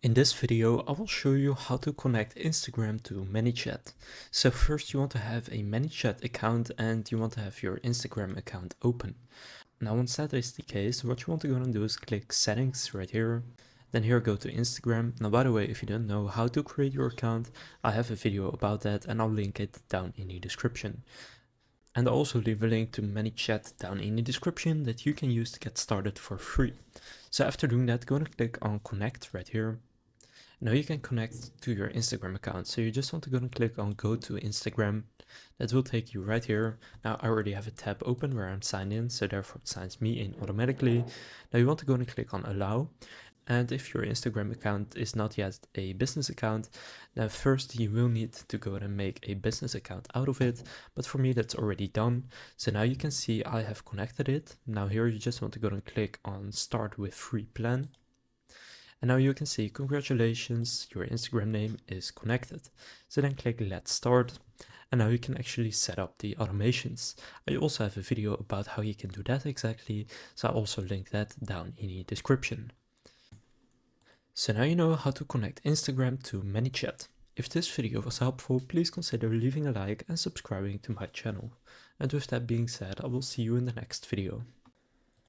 In this video, I will show you how to connect Instagram to Manychat. So first you want to have a Manychat account and you want to have your Instagram account open. Now once that is the case, what you want to go and do is click settings right here. Then here go to Instagram. Now by the way, if you don't know how to create your account, I have a video about that and I'll link it down in the description. And I'll also leave a link to Manychat down in the description that you can use to get started for free. So after doing that, go and click on connect right here. Now you can connect to your Instagram account. So you just want to go and click on go to Instagram. That will take you right here. Now I already have a tab open where I'm signed in, so therefore it signs me in automatically. Now you want to go and click on allow. And if your Instagram account is not yet a business account, then first you will need to go and make a business account out of it. But for me, that's already done. So now you can see I have connected it. Now here you just want to go and click on start with free plan. And now you can see, congratulations, your Instagram name is connected. So then click let's start. And now you can actually set up the automations. I also have a video about how you can do that exactly. So I'll also link that down in the description. So now you know how to connect Instagram to Manychat. If this video was helpful, please consider leaving a like and subscribing to my channel. And with that being said, I will see you in the next video.